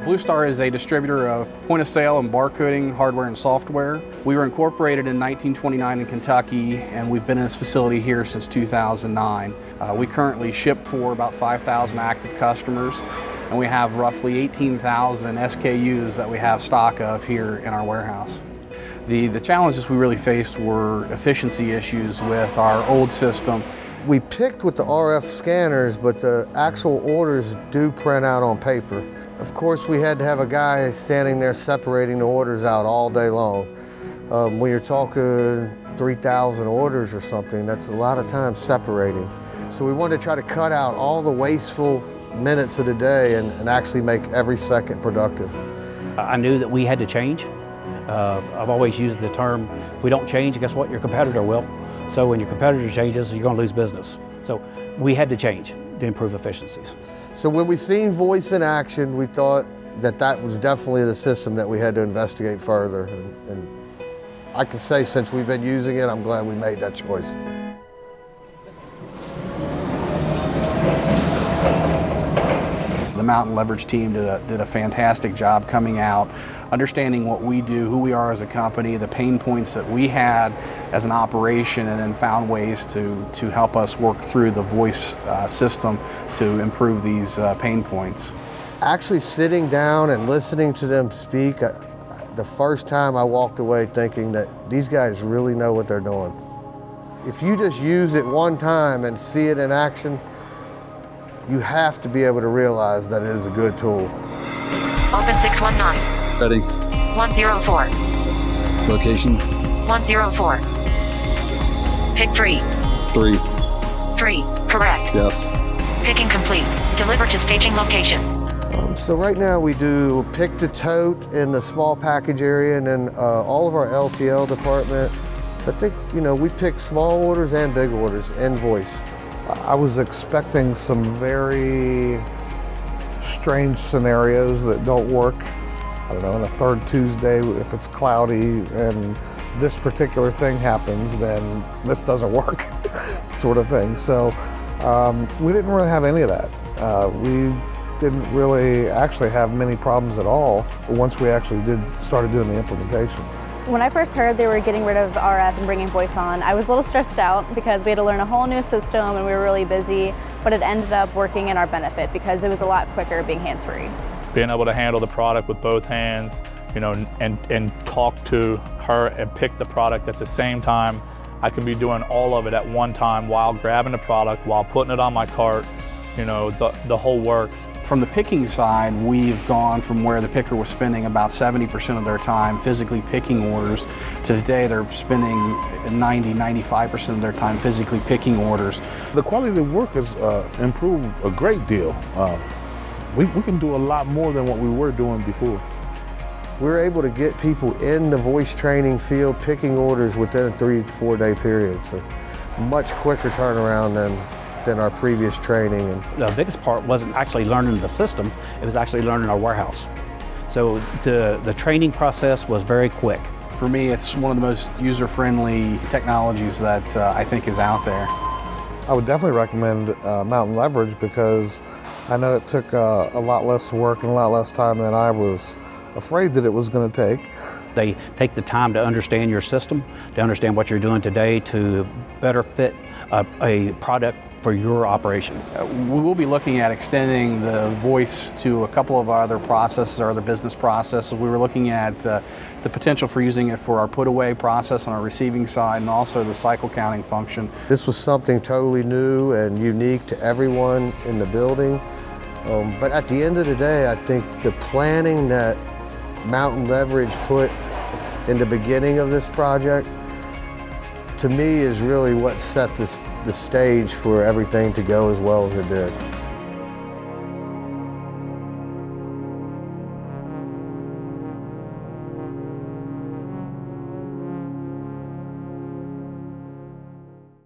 BlueStar is a distributor of point-of-sale and barcoding hardware and software. We were incorporated in 1929 in Kentucky, and we've been in this facility here since 2009. We currently ship for about 5,000 active customers, and we have roughly 18,000 SKUs that we have stock of here in our warehouse. The challenges we really faced were efficiency issues with our old system. We picked with the RF scanners, but the actual orders do print out on paper. Of course, we had to have a guy standing there separating the orders out all day long. When you're talking 3,000 orders or something, that's a lot of time separating. So we wanted to try to cut out all the wasteful minutes of the day and actually make every second productive. I knew that we had to change. I've always used the term, if we don't change, guess what? Your competitor will. So when your competitor changes, you're going to lose business. So we had to change to improve efficiencies. So when we seen voice in action, we thought that that was definitely the system that we had to investigate further. And I can say since we've been using it, I'm glad we made that choice. The Mountain Leverage team did a fantastic job coming out, understanding what we do, who we are as a company, the pain points that we had as an operation, and then found ways to help us work through the voice system to improve these pain points. Actually sitting down and listening to them speak, the first time I walked away thinking that these guys really know what they're doing. If you just use it one time and see it in action, you have to be able to realize that it is a good tool. Open 619. Ready. 104. Location. 104. Pick 3. 3. 3. Correct. Yes. Picking complete. Deliver to staging location. So right now we do pick the tote in the small package area, and then all of our LTL department. I think, we pick small orders and big orders in voice. I was expecting some very strange scenarios that don't work. I don't know, on a third Tuesday, if it's cloudy and this particular thing happens, then this doesn't work, sort of thing. So we didn't really have any of that. We didn't really actually have many problems at all once we actually started doing the implementation. When I first heard they were getting rid of RF and bringing voice on, I was a little stressed out because we had to learn a whole new system and we were really busy, but it ended up working in our benefit because it was a lot quicker being hands-free. Being able to handle the product with both hands, and talk to her and pick the product at the same time. I can be doing all of it at one time while grabbing the product, while putting it on my cart, the whole works. From the picking side, we've gone from where the picker was spending about 70% of their time physically picking orders to today they're spending 90–95% of their time physically picking orders. The quality of the work has improved a great deal. We can do a lot more than what we were doing before. We're able to get people in the voice training field picking orders within a 3 to 4 day period. So much quicker turnaround than our previous training. The biggest part wasn't actually learning the system, it was actually learning our warehouse. So the training process was very quick. For me, it's one of the most user-friendly technologies that I think is out there. I would definitely recommend Mountain Leverage because I know it took a lot less work and a lot less time than I was afraid that it was going to take. They take the time to understand your system, to understand what you're doing today to better fit a product for your operation. We will be looking at extending the voice to a couple of our other processes, our other business processes. We were looking at the potential for using it for our put-away process on our receiving side and also the cycle counting function. This was something totally new and unique to everyone in the building. But at the end of the day, I think the planning that Mountain Leverage put in the beginning of this project, to me, is really what set the stage for everything to go as well as it did.